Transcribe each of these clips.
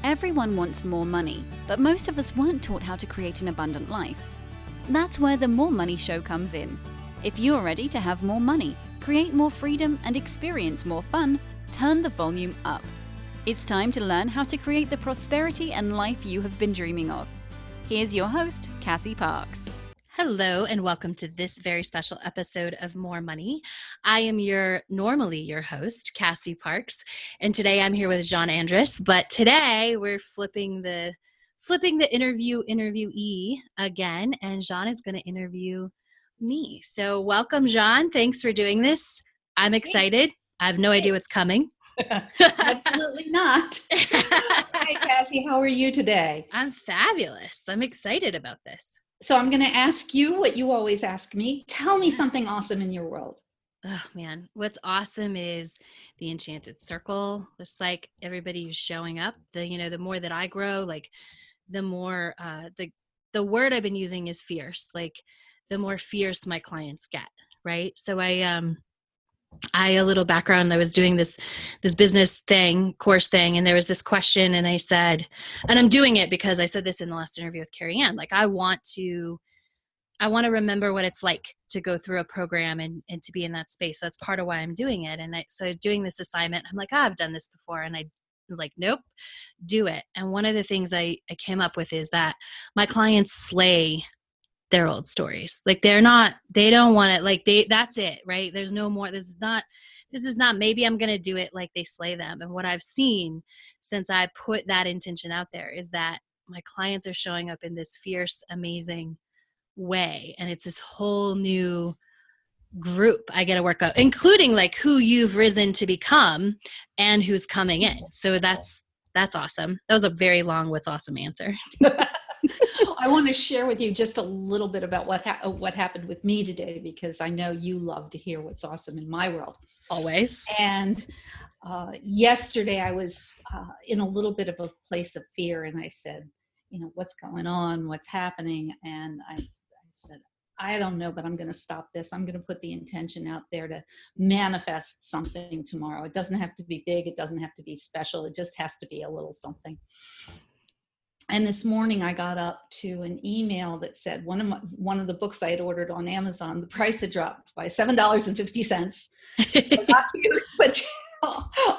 Everyone wants more money, but most of us weren't taught how to create an abundant life. That's where the More Money Show comes in. If you're ready to have more money, create more freedom, and experience more fun, turn the volume up. It's time to learn how to create the prosperity and life you have been dreaming of. Here's your host, Cassie Parks. Hello, and welcome to this very special episode of More Money. I am normally your host, Cassie Parks, and today I'm here with Jeanne Andrus. But today we're flipping the interviewee again, and Jeanne is going to interview me. So welcome, Jeanne. Thanks for doing this. I'm excited. I have no idea what's coming. Absolutely not. Hi, Cassie. How are you today? I'm fabulous. I'm excited about this. So I'm going to ask you what you always ask me. Tell me something awesome in your world. Oh man, what's awesome is the enchanted circle. Just like everybody who's showing up, the more that I grow, like the more the word I've been using is fierce. Like the more fierce my clients get, right? So a little background, I was doing this business course thing, and there was this question, and I said, and I'm doing it because I said this in the last interview with Carrie Ann, like I want to remember what it's like to go through a program and to be in that space. So that's part of why I'm doing it. And so doing this assignment, I'm like, I've done this before. And I was like, nope, do it. And one of the things I came up with is that my clients slay their old stories. Like they don't want it. Like that's it, right? There's no more. This is not, maybe I'm going to do it like they slay them. And what I've seen since I put that intention out there is that my clients are showing up in this fierce, amazing way. And it's this whole new group I get to work up, including like who you've risen to become and who's coming in. So that's awesome. That was a very long, what's awesome answer. I want to share with you just a little bit about what happened with me today, because I know you love to hear what's awesome in my world. Always. And yesterday I was in a little bit of a place of fear, and I said, what's going on? What's happening? And I said, I don't know, but I'm going to stop this. I'm going to put the intention out there to manifest something tomorrow. It doesn't have to be big. It doesn't have to be special. It just has to be a little something. And this morning I got up to an email that said one of the books I had ordered on Amazon, the price had dropped by $7.50. Not huge, but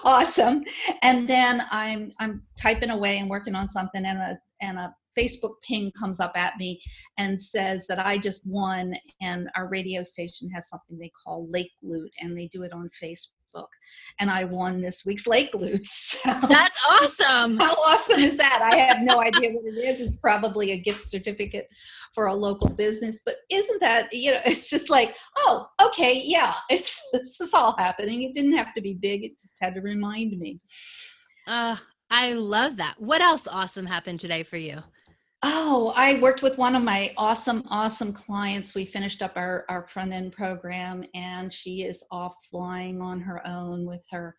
awesome. And then I'm typing away and working on something, and a Facebook ping comes up at me and says that I just won, and our radio station has something they call Lake Loot, and they do it on Facebook. And I won this week's Lake Loot. So, that's awesome. How awesome is that? I have no idea what it is. It's probably a gift certificate for a local business, but isn't that, it's just like, oh, okay, yeah, this is all happening. It didn't have to be big. It just had to remind me. I love that. What else awesome happened today for you? Oh, I worked with one of my awesome clients. We finished up our front end program, and she is off flying on her own with her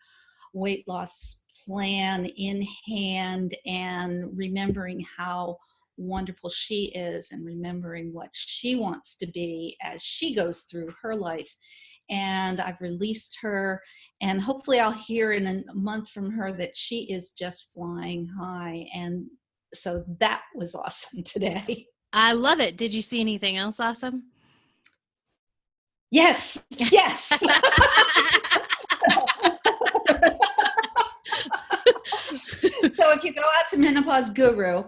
weight loss plan in hand, and remembering how wonderful she is and remembering what she wants to be as she goes through her life. And I've released her, and hopefully I'll hear in a month from her that she is just flying high. And so that was awesome today. I love it. Did you see anything else awesome? Yes. So if you go out to Menopause Guru,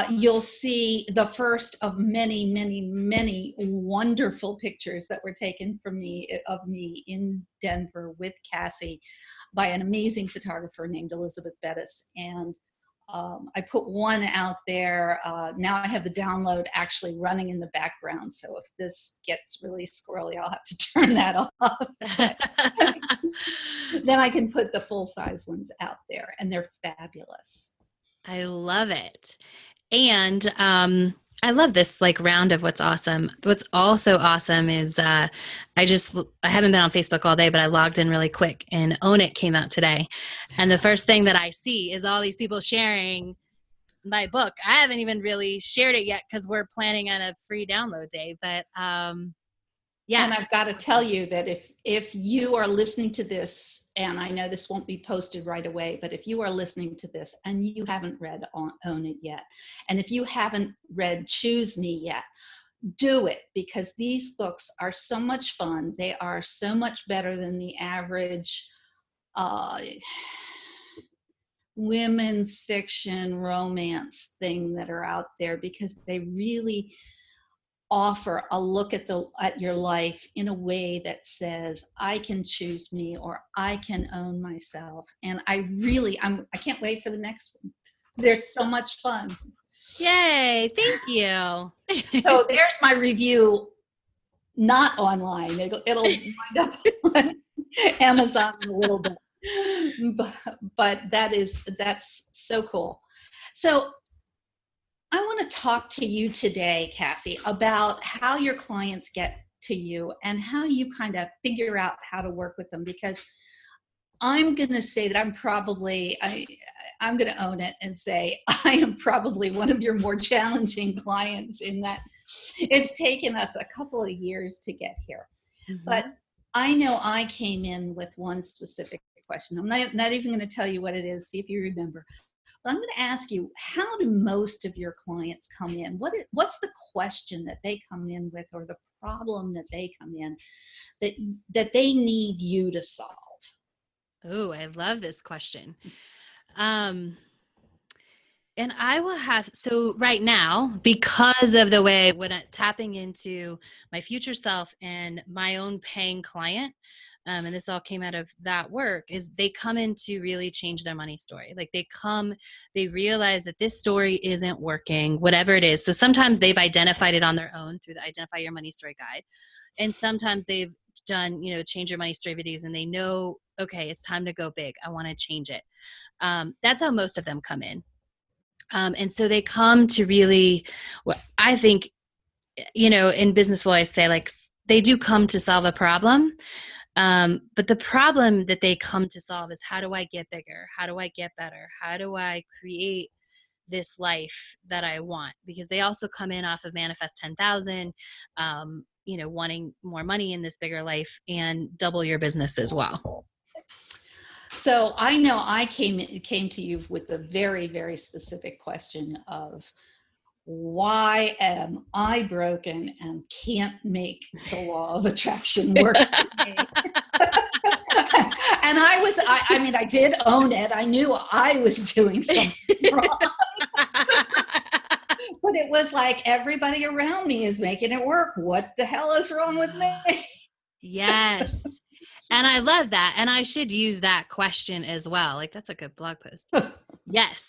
you'll see the first of many, many, many wonderful pictures that were taken of me in Denver with Cassie by an amazing photographer named Elizabeth Bettis. And I put one out there. Now I have the download actually running in the background. So if this gets really squirrely, I'll have to turn that off. Then I can put the full-size ones out there, and they're fabulous. I love it. And I love this like round of what's awesome. What's also awesome is I haven't been on Facebook all day, but I logged in really quick, and Own It came out today. And the first thing that I see is all these people sharing my book. I haven't even really shared it yet because we're planning on a free download day. But yeah. And I've got to tell you that if you are listening to this and I know this won't be posted right away, but if you are listening to this and you haven't read Own It yet, and if you haven't read Choose Me yet, do it, because these books are so much fun. They are so much better than the average women's fiction romance thing that are out there, because they really offer a look at your life in a way that says, I can choose me, or I can own myself. And I can't wait for the next one. They're so much fun. Yay, thank you. So there's my review, not online. It'll wind up on Amazon in a little bit. But that's so cool. So I want to talk to you today, Cassie, about how your clients get to you and how you kind of figure out how to work with them, because I'm going to say that I'm going to own it and say I am probably one of your more challenging clients, in that it's taken us a couple of years to get here. Mm-hmm. But I know I came in with one specific question. I'm not even going to tell you what it is, see if you remember. But I'm going to ask you, how do most of your clients come in? What's the question that they come in with, or the problem that they come in that they need you to solve? Oh, I love this question. And I will so right now, because of the way when I'm tapping into my future self and my own paying client, and this all came out of that work, is they come in to really change their money story. Like they realize that this story isn't working, whatever it is. So sometimes they've identified it on their own through the Identify Your Money Story guide. And sometimes they've done, Change Your Money Story videos, and they know, okay, it's time to go big. I want to change it. That's how most of them come in. And so they come to really, I think, in business, I say, like, they do come to solve a problem. But the problem that they come to solve is, how do I get bigger? How do I get better? How do I create this life that I want? Because they also come in off of Manifest 10,000, wanting more money in this bigger life and double your business as well. So I know I came to you with a very, very specific question of, why am I broken and can't make the law of attraction work for me? And I did own it. I knew I was doing something wrong. But it was like, everybody around me is making it work. What the hell is wrong with me? Yes. And I love that. And I should use that question as well. Like, that's a good blog post. Yes.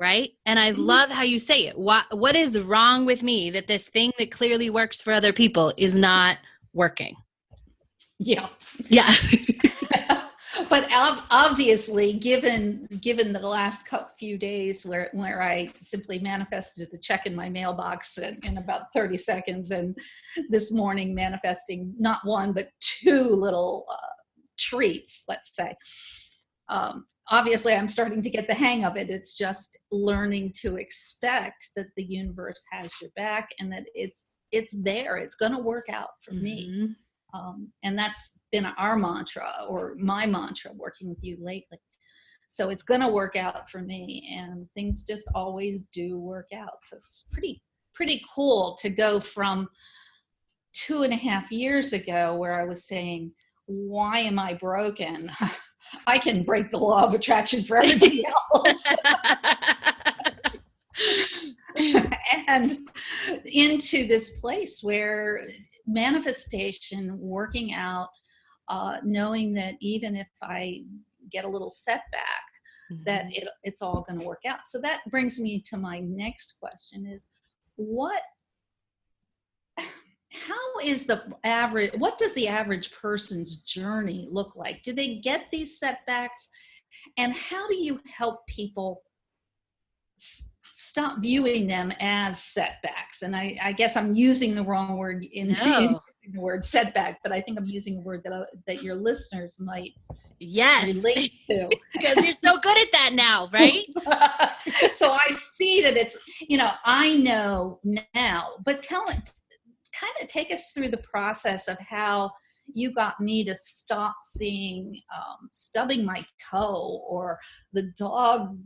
Right. And I love how you say it. What is wrong with me that this thing that clearly works for other people is not working? Yeah. Yeah. But obviously, given the last few days where I simply manifested the check in my mailbox in about 30 seconds, and this morning manifesting not one but two little treats, let's say. Obviously, I'm starting to get the hang of it. It's just learning to expect that the universe has your back, and that it's there. It's going to work out for me. And that's been our mantra, or my mantra, working with you lately. So it's going to work out for me, and things just always do work out. So it's pretty cool to go from 2.5 years ago, where I was saying, why am I broken? I can break the law of attraction for everybody else. And into this place where manifestation, working out, knowing that even if I get a little setback, that it's all going to work out. So that brings me to my next question is, what does the average person's journey look like? Do they get these setbacks? And how do you help people stop viewing them as setbacks? And I guess I'm using the wrong word in the word setback, but I think I'm using a word that your listeners might relate to. Because you're so good at that now, right? So I see that it's, I know now, but kind of take us through the process of how you got me to stop seeing stubbing my toe or the dog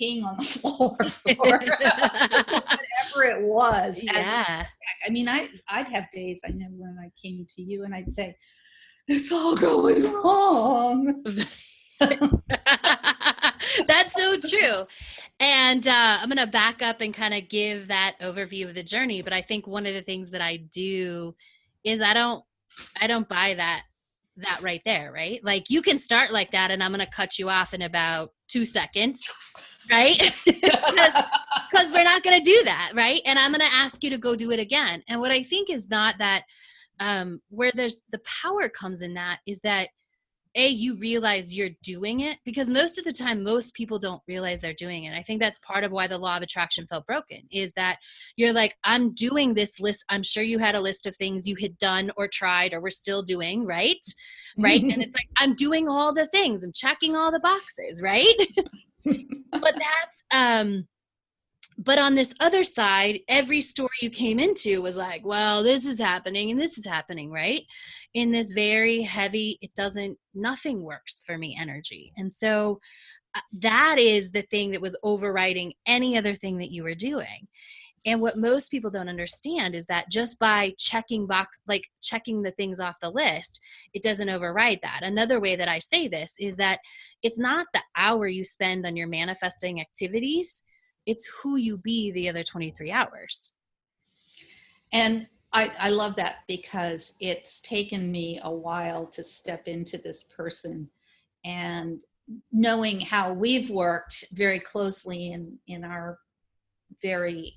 peeing on the floor or whatever it was. As a setback. I mean, I'd have days, I know when I came to you and I'd say, it's all going wrong. That's so true. And I'm going to back up and kind of give that overview of the journey. But I think one of the things that I do is I don't buy that right there, right? Like you can start like that and I'm going to cut you off in about 2 seconds, right? Because we're not going to do that, right? And I'm going to ask you to go do it again. And what I think is not that where there's the power comes in that is that you realize you're doing it, because most of the time, most people don't realize they're doing it. I think that's part of why the law of attraction felt broken, is that you're like, I'm doing this list. I'm sure you had a list of things you had done or tried or were still doing, right? Right. And it's like, I'm doing all the things. I'm checking all the boxes, right? But that's, but on this other side, every story you came into was like, well, this is happening and this is happening, right? In this very heavy, nothing works for me energy. And so that is the thing that was overriding any other thing that you were doing. And what most people don't understand is that just by checking the things off the list, it doesn't override that. Another way that I say this is that it's not the hour you spend on your manifesting activities. It's who you be the other 23 hours. And I love that, because it's taken me a while to step into this person, and knowing how we've worked very closely in our very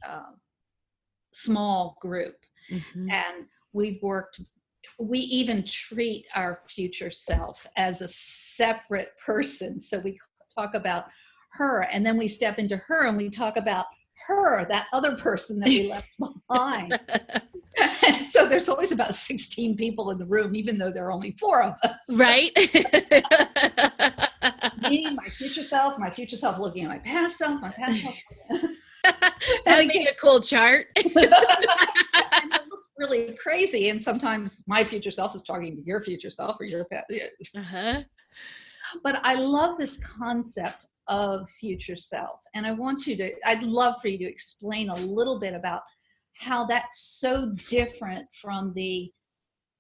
small group. Mm-hmm. And we even treat our future self as a separate person. So we talk about her, and then we step into her and we talk about her, that other person that we left behind. And so there's always about 16 people in the room, even though there are only 4 of us. Right. Me, my future self looking at my past self. That'd be a cool chart. And it looks really crazy. And sometimes my future self is talking to your future self or your past. Uh-huh. But I love this concept of future self. And I'd love for you to explain a little bit about how that's so different from the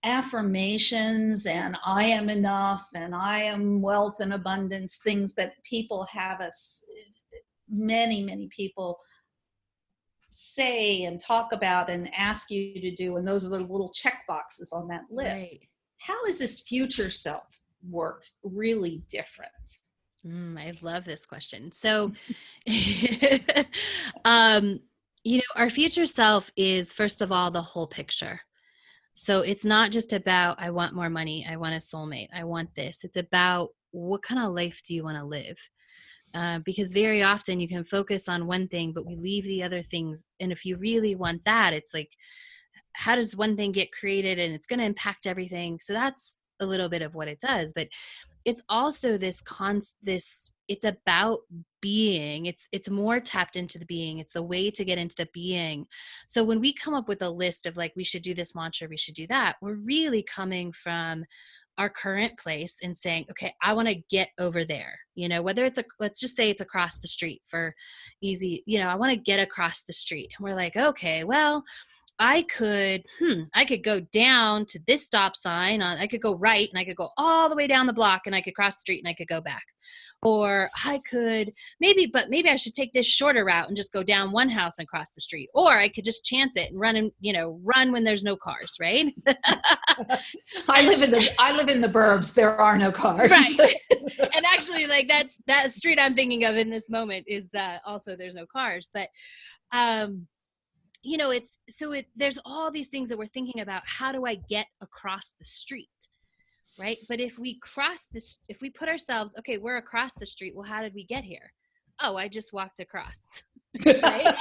affirmations and I am enough and I am wealth and abundance, things that people have many people say and talk about and ask you to do. And those are the little check boxes on that list. Right. How is this future self work really different? I love this question. So, our future self is, first of all, the whole picture. So it's not just about, I want more money, I want a soulmate, I want this. It's about, what kind of life do you want to live? Because very often you can focus on one thing, but we leave the other things. And if you really want that, it's like, how does one thing get created? And it's going to impact everything. So that's a little bit of what it does. But it's also it's about being. It's more tapped into the being. It's the way to get into the being. So when we come up with a list of like, we should do this mantra, we should do that, we're really coming from our current place and saying, okay, I want to get over there. Whether let's just say it's across the street for easy, I want to get across the street. And we're like, okay, well, I could go down to this stop sign. I could go right and I could go all the way down the block and I could cross the street and I could go back. Or I could maybe I should take this shorter route and just go down one house and cross the street. Or I could just chance it and run when there's no cars, right? I live in the burbs. There are no cars. Right. And actually, like that street I'm thinking of in this moment is also there's no cars. But there's all these things that we're thinking about. How do I get across the street? Right. But if we put ourselves, okay, we're across the street. Well, how did we get here? Oh, I just walked across. Right.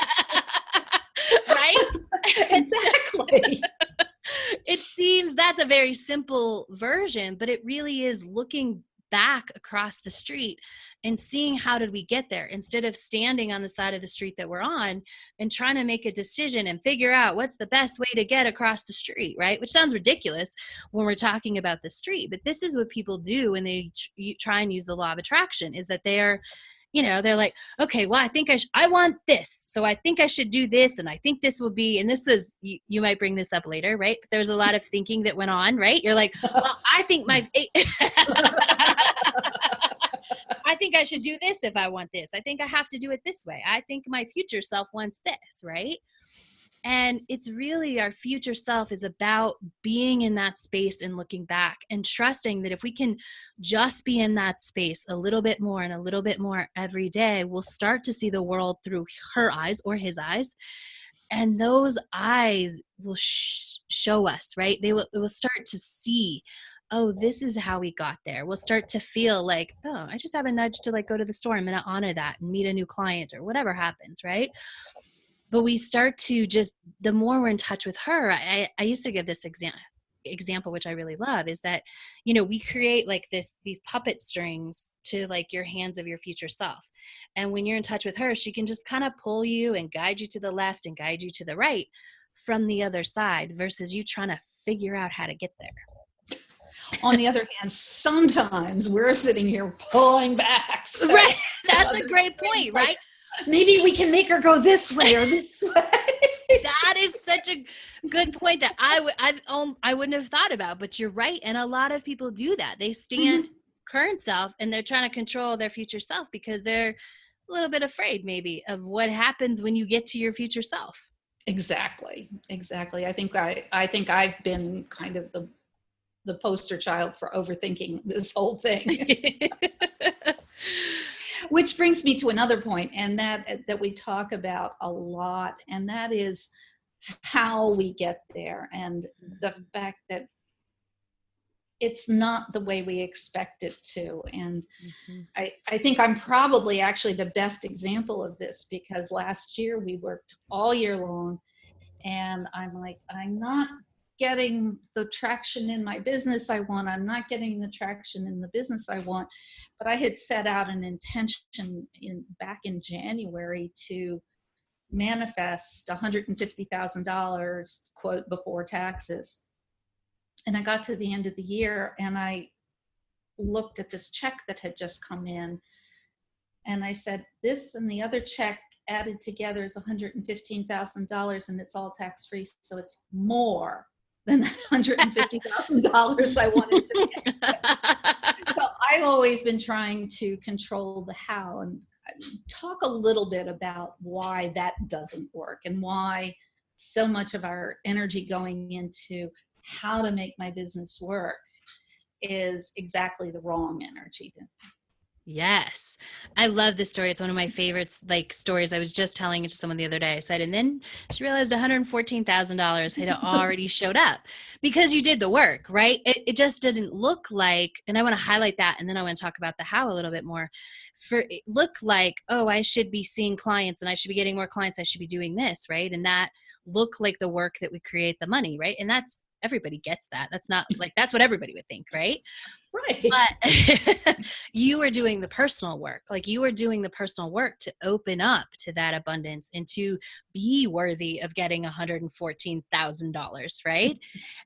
Right. Exactly. It seems that's a very simple version, but it really is looking back across the street and seeing how did we get there, instead of standing on the side of the street that we're on and trying to make a decision and figure out what's the best way to get across the street, right? Which sounds ridiculous when we're talking about the street, but this is what people do when they try and use the law of attraction, is that they're like, okay, well, I think I want this. So I think I should do this. And I think this will be, and this was, you might bring this up later, right? But there's a lot of thinking that went on, right? You're like, well, I think I think I should do this if I want this. I think I have to do it this way. I think my future self wants this, right? And it's really, our future self is about being in that space and looking back and trusting that if we can just be in that space a little bit more and a little bit more every day, we'll start to see the world through her eyes or his eyes. And those eyes will show us, right? It will start to see, oh, this is how we got there. We'll start to feel like, oh, I just have a nudge to like go to the store. I'm going to honor that and meet a new client or whatever happens, right? But we start to just, the more we're in touch with her, I used to give this example, which I really love, is that, we create like these puppet strings to like your hands of your future self. And when you're in touch with her, she can just kind of pull you and guide you to the left and guide you to the right from the other side, versus you trying to figure out how to get there. On the other hand, sometimes we're sitting here pulling back. So right. That's a great point, right? Maybe we can make her go this way or this way. That is such a good point that I wouldn't have thought about, but you're right. And a lot of people do that. They stand current self and they're trying to control their future self because they're a little bit afraid maybe of what happens when you get to your future self. Exactly. I think I've been kind of the poster child for overthinking this whole thing. Which brings me to another point, and that we talk about a lot, and that is how we get there, and the fact that it's not the way we expect it to. And I think I'm probably actually the best example of this, because last year we worked all year long, and I'm like, I'm not getting the traction in my business I want. I'm not getting the traction in the business I want. But I had set out an intention back in January to manifest $150,000, quote, before taxes. And I got to the end of the year and I looked at this check that had just come in. And I said, this and the other check added together is $115,000, and it's all tax-free. So it's more than that $150,000 I wanted to get. So I've always been trying to control the how, and talk a little bit about why that doesn't work and why so much of our energy going into how to make my business work is exactly the wrong energy. Yes. I love this story. It's one of my favorites, like stories. I was just telling it to someone the other day. I said, and then she realized $114,000 had already showed up because you did the work, right? It just didn't look like, and I want to highlight that. And then I want to talk about the how a little bit more. For it looked like, oh, I should be seeing clients and I should be getting more clients. I should be doing this, right? And that looked like the work that would create the money, right? And that's, everybody gets that. That's not like, that's what everybody would think, right? Right. But you were doing the personal work. Like you were doing the personal work to open up to that abundance and to be worthy of getting $114,000, right?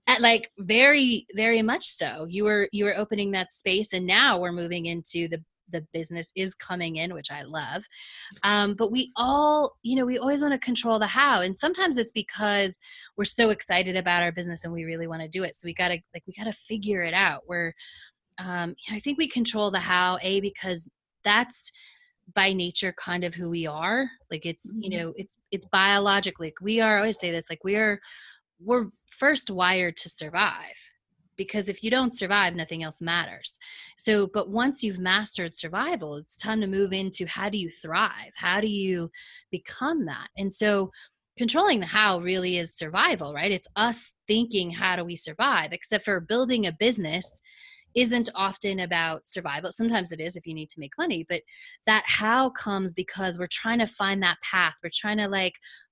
And like very, very much so. You were opening that space, and now we're moving into the business is coming in, which I love. But we all, we always want to control the how. And sometimes it's because we're so excited about our business and we really want to do it. So we gotta figure it out. I think we control the how, because that's by nature kind of who we are. Like it's, it's biologically, like we are, I always say this, like we're first wired to survive. Because if you don't survive, nothing else matters. So, but once you've mastered survival, it's time to move into how do you thrive? How do you become that? And so controlling the how really is survival, right? It's us thinking, how do we survive? Except for building a business isn't often about survival. Sometimes it is if you need to make money, but that how comes because we're trying to find that path. We're trying to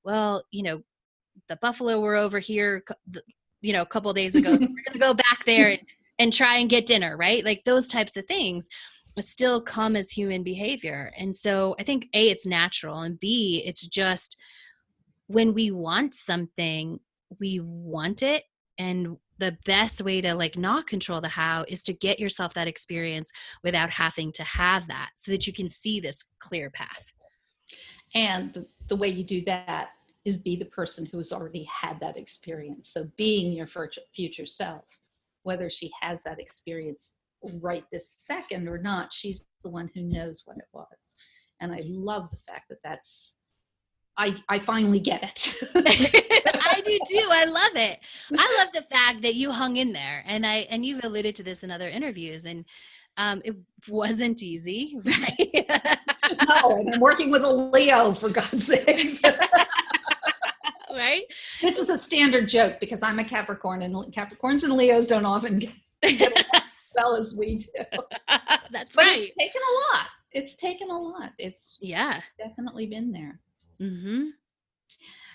the buffalo were over here, a couple of days ago. So we're going to go back there and and try and get dinner, right? Like those types of things still come as human behavior. And so I think A, it's natural, and B, it's just when we want something, we want it. And the best way to like not control the how is to get yourself that experience without having to have that, so that you can see this clear path. And the way you do that is be the person who has already had that experience. So being your future self, whether she has that experience right this second or not, she's the one who knows what it was. And I love the fact that I finally get it. I do too. I love it. I love the fact that you hung in there, and you've alluded to this in other interviews, and it wasn't easy, right? No, and I'm working with a Leo, for God's sakes. Right? This was a standard joke because I'm a Capricorn, and Capricorns and Leos don't often get along as well as we do. That's But right. it's taken a lot. It's taken a lot. It's Yeah. definitely been there. Mm-hmm.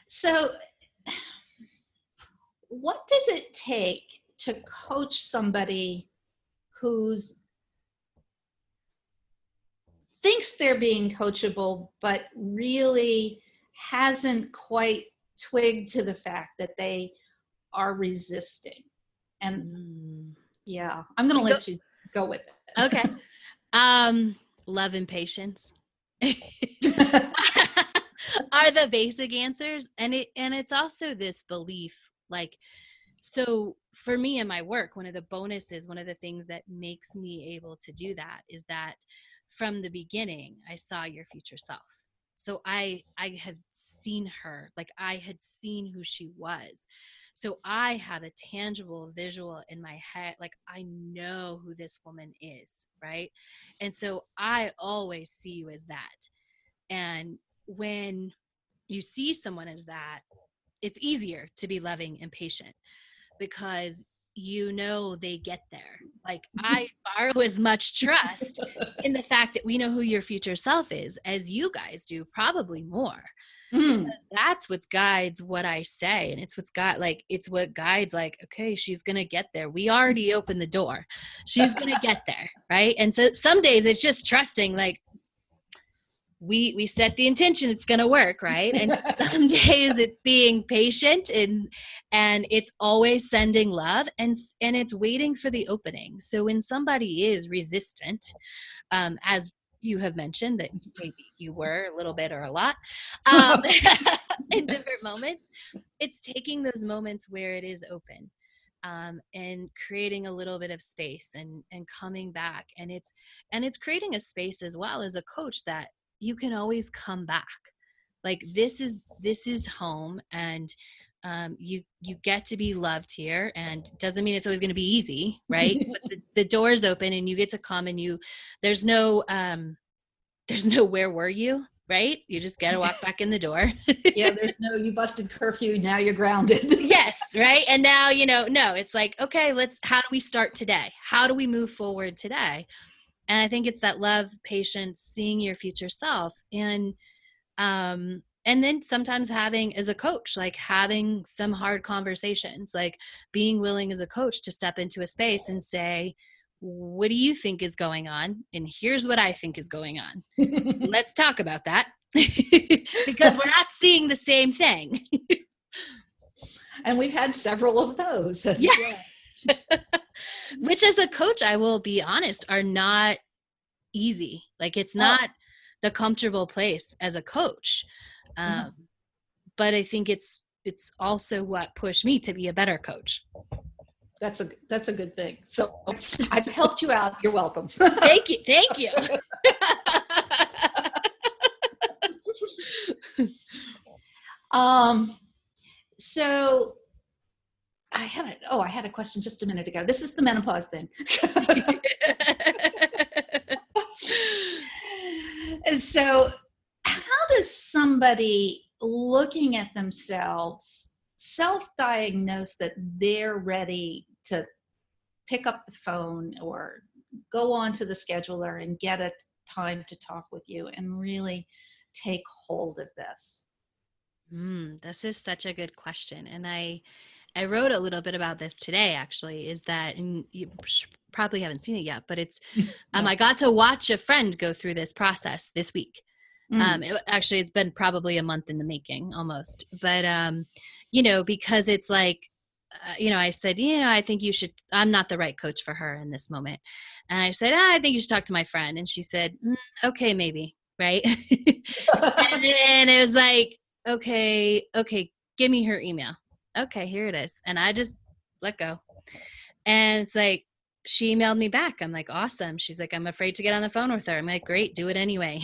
So what does it take to coach somebody who's thinks they're being coachable, but really hasn't quite twigged to the fact that they are resisting? And yeah, I'm going to let you go with it. Okay. Love and patience are the basic answers. And it's also this belief, like, so for me in my work, one of the bonuses, one of the things that makes me able to do that is that from the beginning, I saw your future self. So I had seen her, like I had seen who she was. So I have a tangible visual in my head, like I know who this woman is, right? And so I always see you as that. And when you see someone as that, it's easier to be loving and patient because you know they get there. Like I borrow as much trust in the fact that we know who your future self is as you guys do, probably more. Because that's what guides what I say. And it's what guides like, okay, she's going to get there. We already opened the door. She's going to get there. Right. And so some days it's just trusting, like we set the intention, it's going to work. Right. And some days it's being patient and it's always sending love and it's waiting for the opening. So when somebody is resistant, as you have mentioned that maybe you were a little bit or a lot in different moments, it's taking those moments where it is open and creating a little bit of space and coming back. And it's creating a space as well as a coach that you can always come back. Like this is home, and you get to be loved here, and doesn't mean it's always going to be easy, right? But the door's open and you get to come, and there's no where were you, right? You just got to walk back in the door. Yeah, there's no you busted curfew, now you're grounded. Yes, right? And now, no, it's like, okay, how do we start today? How do we move forward today? And I think it's that love, patience, seeing your future self, and then sometimes having as a coach, like having some hard conversations, like being willing as a coach to step into a space and say, what do you think is going on? And here's what I think is going on. Let's talk about that because we're not seeing the same thing. And we've had several of those. Yeah. Which as a coach, I will be honest, are not easy. Like it's not the comfortable place as a coach. But I think it's also what pushed me to be a better coach. That's a good thing. So I've helped you out. You're welcome. Thank you. So I had a question just a minute ago. This is the menopause thing. So how does somebody looking at themselves self-diagnose that they're ready to pick up the phone or go on to the scheduler and get a time to talk with you and really take hold of this? This is such a good question. And I I wrote a little bit about this today, actually, is that, and you probably haven't seen it yet, but it's, No. I got to watch a friend go through this process this week. Actually, it's been probably a month in the making almost, but, you know, because it's like, you know, I said, you know, I think you should, I'm not the right coach for her in this moment. And I said, I think you should talk to my friend. And she said, okay, maybe. Right. And then it was like, okay, give me her email. Okay, here it is. And I just let go. And it's like, she emailed me back. I'm like, awesome. She's like, I'm afraid to get on the phone with her. I'm like, great, do it anyway.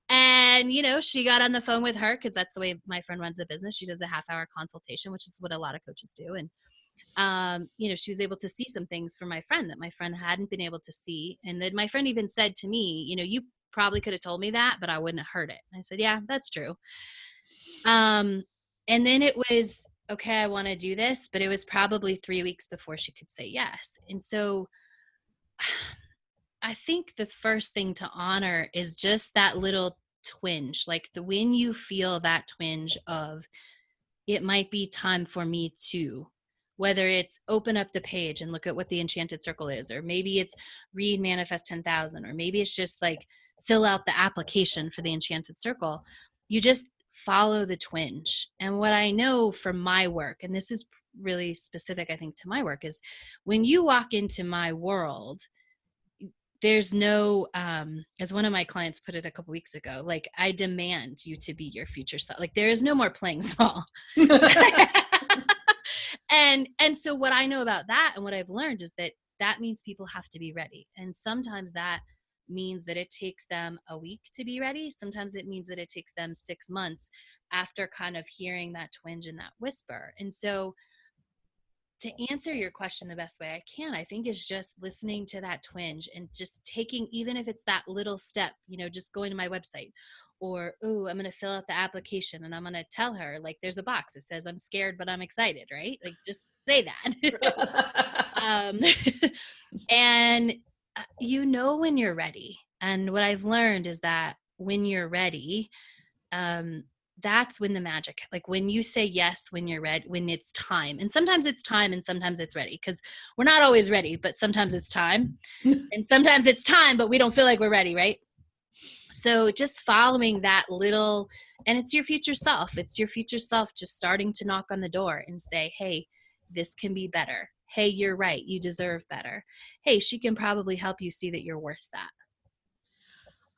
And, you know, she got on the phone with her because that's the way my friend runs a business. She does a half-hour consultation, which is what a lot of coaches do. And, you know, she was able to see some things from my friend that my friend hadn't been able to see. And then my friend even said to me, you know, you probably could have told me that, but I wouldn't have heard it. And I said, yeah, that's true. And then it was, okay, I want to do this, but it was probably 3 weeks before she could say yes. And so I think the first thing to honor is just that little twinge, like when you feel that twinge of, it might be time for me to, whether it's open up the page and look at what the enchanted circle is, or maybe it's read Manifest 10,000, or maybe it's just like fill out the application for the enchanted circle. You just follow the twinge. And what I know from my work, and this is really specific, I think, to my work, is when you walk into my world, there's no, as one of my clients put it a couple weeks ago, like, I demand you to be your future self. Like, there is no more playing small. And so what I know about that and what I've learned is that means people have to be ready. And sometimes that means that it takes them a week to be ready. Sometimes it means that it takes them 6 months after kind of hearing that twinge and that whisper. And so to answer your question the best way I can, I think, is just listening to that twinge and just taking, even if it's that little step, you know, just going to my website, or, oh, I'm going to fill out the application and I'm going to tell her, like, there's a box that says I'm scared, but I'm excited, right? Like, just say that. And you know, when you're ready. And what I've learned is that when you're ready, that's when the magic, like when you say yes, when you're ready, when it's time. And sometimes it's time and sometimes it's ready, because we're not always ready, but sometimes it's time. And sometimes it's time, but we don't feel like we're ready, right? So just following that little, and it's your future self. It's your future self just starting to knock on the door and say, hey, this can be better. Hey, you're right. You deserve better. Hey, she can probably help you see that you're worth that.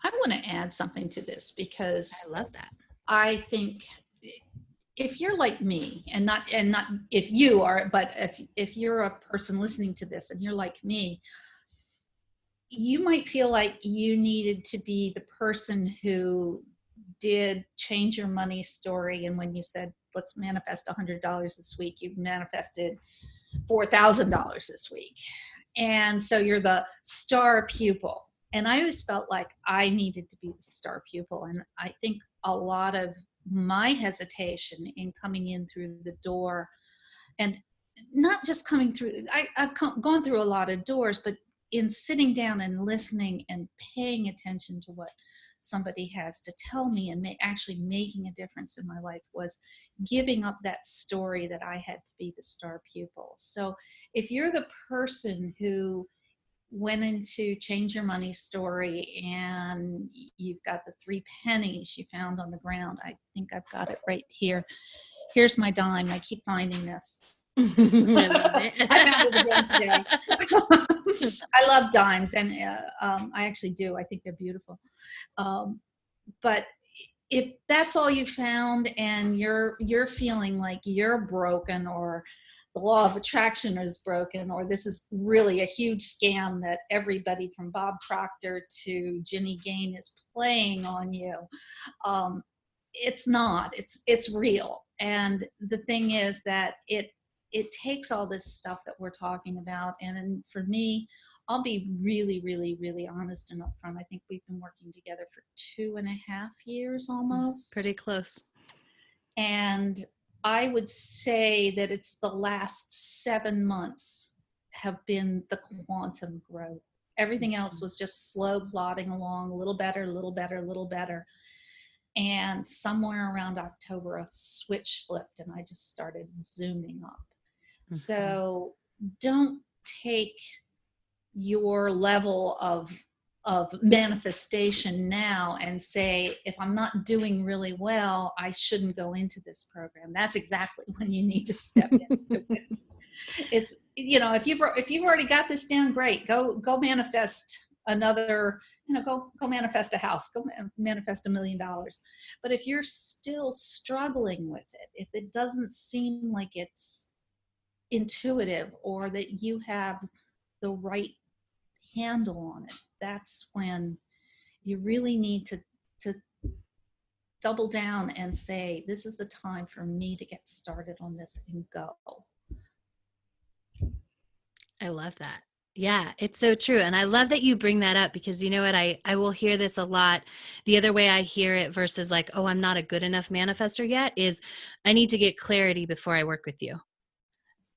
I want to add something to this, because I love that. I think if you're like me, and not if you are, but if you're a person listening to this and you're like me, you might feel like you needed to be the person who did change your money story. And when you said, let's manifest $100 this week, you manifested $4,000 this week. And so you're the star pupil. And I always felt like I needed to be the star pupil. And I think a lot of my hesitation in coming in through the door, and not just coming through, I've gone through a lot of doors, but in sitting down and listening and paying attention to what somebody has to tell me and actually making a difference in my life, was giving up that story that I had to be the star pupil. So if you're the person who went into Change Your Money story and you've got the 3 pennies you found on the ground, I think I've got it right here. Here's my dime. I keep finding this. I love it. I found it again today. I love dimes, and I actually do. I think they're beautiful. But if that's all you found and you're feeling like you're broken, or the law of attraction is broken, or this is really a huge scam that everybody from Bob Proctor to Ginny Gain is playing on you, it's not. It's real. And the thing is that it takes all this stuff that we're talking about. And for me, I'll be really, really, really honest and upfront. I think we've been working together for 2.5 years almost. Pretty close. And I would say that it's the last 7 months have been the quantum growth. Everything else was just slow plodding along, a little better, a little better, a little better. And somewhere around October, a switch flipped and I just started zooming up. Mhm. So don't take your level of manifestation now and say, if I'm not doing really well, I shouldn't go into this program. That's exactly when you need to step into it. It's, if you've already got this down, great. Go manifest another, go manifest a house, go manifest $1 million. But if you're still struggling with it, if it doesn't seem like it's intuitive or that you have the right handle on it, that's when you really need to double down and say, this is the time for me to get started on this and go. I love that. Yeah, it's so true. And I love that you bring that up, because you know what? I will hear this a lot. The other way I hear it versus like, oh, I'm not a good enough manifester yet, is I need to get clarity before I work with you.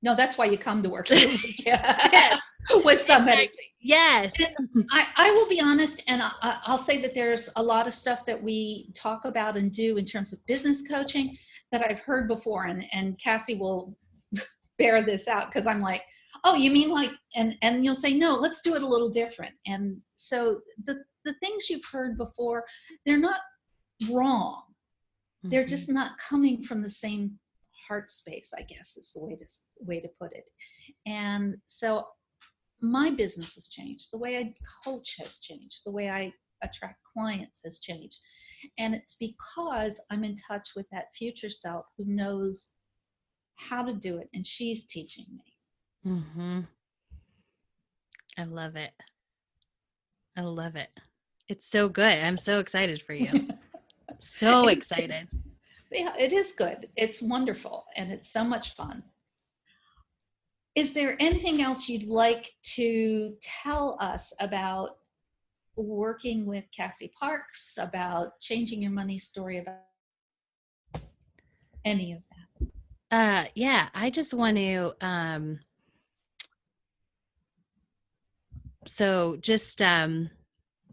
No, that's why you come to work Yes. with somebody. Exactly. Yes. And I will be honest, and I'll say that there's a lot of stuff that we talk about and do in terms of business coaching that I've heard before, and Cassie will bear this out, because I'm like, oh, you mean like, and you'll say, no, let's do it a little different. And so the things you've heard before, they're not wrong. They're just not coming from the same heart space, I guess is the way to put it. And so my business has changed. The way I coach has changed. The way I attract clients has changed. And it's because I'm in touch with that future self who knows how to do it. And she's teaching me. Mm-hmm. I love it. I love it. It's so good. I'm so excited for you. So excited. Yeah, it is good. It's wonderful. And it's so much fun. Is there anything else you'd like to tell us about working with Cassie Parks, about changing your money story, about any of that? Yeah, I just want to,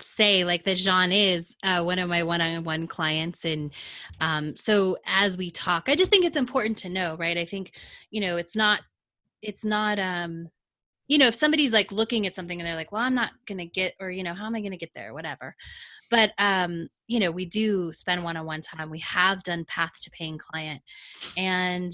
say like that Jeanne is one of my one-on-one clients. And so as we talk, I just think it's important to know, right? I think, it's not, if somebody's like looking at something and they're like, well, I'm not going to get, or, how am I going to get there? Whatever. But, we do spend one-on-one time. We have done path to paying client. And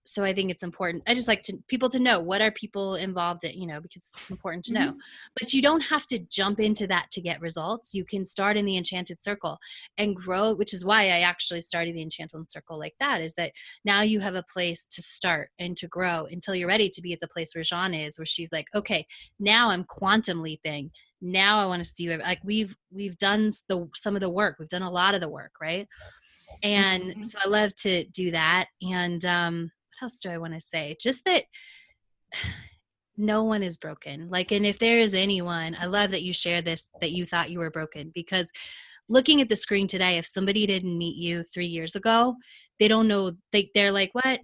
so I think it's important. I just like people to know, what are people involved in, because it's important to know. But you don't have to jump into that to get results. You can start in the Enchanted Circle and grow, which is why I actually started the Enchanted Circle like that, is that now you have a place to start and to grow until you're ready to be at the place where Jeanne is, where she's like, okay, now I'm quantum leaping. Now I want to see you. Like we've done some of the work. We've done a lot of the work, right? And so I love to do that. And what else do I want to say? Just that no one is broken. Like, and if there is anyone, I love that you share this, that you thought you were broken, because looking at the screen today, if somebody didn't meet you 3 years ago, they don't know. They're like, what?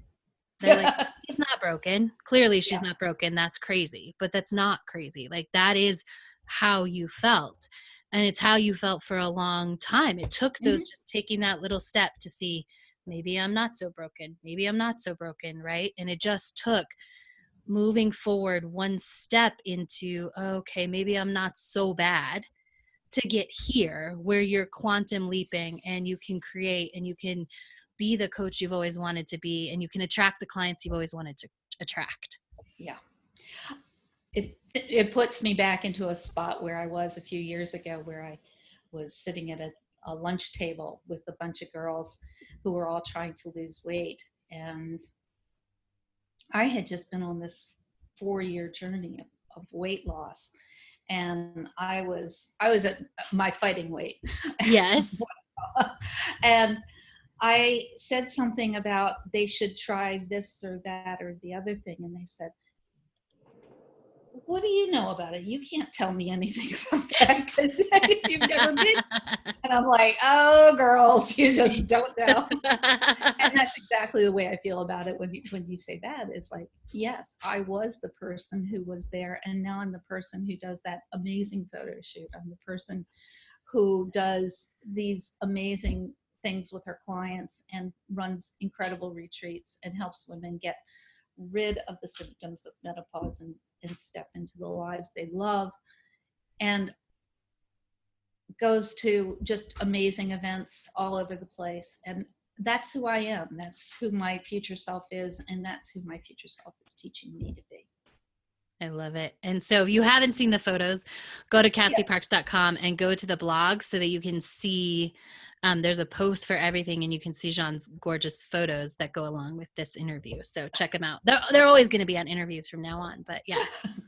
They're like, she's not broken. Clearly she's not broken. That's crazy. But that's not crazy. Like, that is how you felt. And it's how you felt for a long time. It took those, just taking that little step to see, maybe I'm not so broken. Maybe I'm not so broken, right? And it just took moving forward one step into, okay, maybe I'm not so bad, to get here where you're quantum leaping and you can create and you can be the coach you've always wanted to be, and you can attract the clients you've always wanted to attract. Yeah. It puts me back into a spot where I was a few years ago, where I was sitting at a lunch table with a bunch of girls who were all trying to lose weight. And I had just been on this 4-year journey of weight loss. And I was at my fighting weight. Yes. And I said something about they should try this or that or the other thing. And they said, what do you know about it? You can't tell me anything about that, because you've never been. And I'm like, oh, girls, you just don't know. And that's exactly the way I feel about it when you say that. It's like, yes, I was the person who was there, and now I'm the person who does that amazing photo shoot. I'm the person who does these amazing things with her clients and runs incredible retreats and helps women get rid of the symptoms of menopause and step into the lives they love, and goes to just amazing events all over the place. And that's who I am. That's who my future self is. And that's who my future self is teaching me to be. I love it. And so if you haven't seen the photos, go to cassieparks.com and go to the blog so that you can see, there's a post for everything, and you can see Jeanne's gorgeous photos that go along with this interview. So check them out. They're always going to be on interviews from now on, but yeah.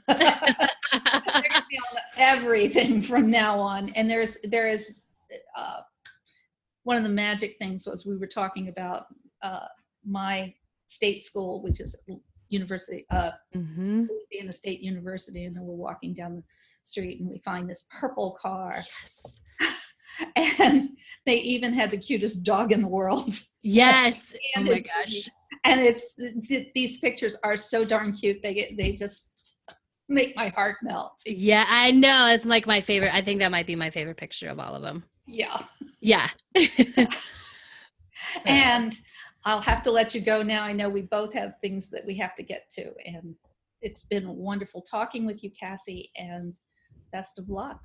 They're going to be on everything from now on. And there is one of the magic things was we were talking about my state school, which is university, Louisiana State University, and then we're walking down the street and we find this purple car. Yes. And they even had the cutest dog in the world. Yes. Oh my gosh. And these pictures are so darn cute. They just make my heart melt. Yeah, I know. It's like my favorite. I think that might be my favorite picture of all of them. Yeah. Yeah. And I'll have to let you go now. I know we both have things that we have to get to. And it's been wonderful talking with you, Cassie, and best of luck.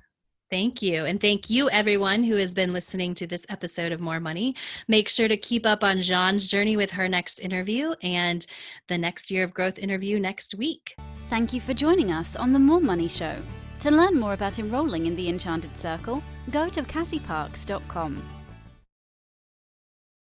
Thank you. And thank you, everyone who has been listening to this episode of More Money. Make sure to keep up on Jeanne's journey with her next interview and the next year of growth interview next week. Thank you for joining us on the More Money Show. To learn more about enrolling in the Enchanted Circle, go to cassieparks.com.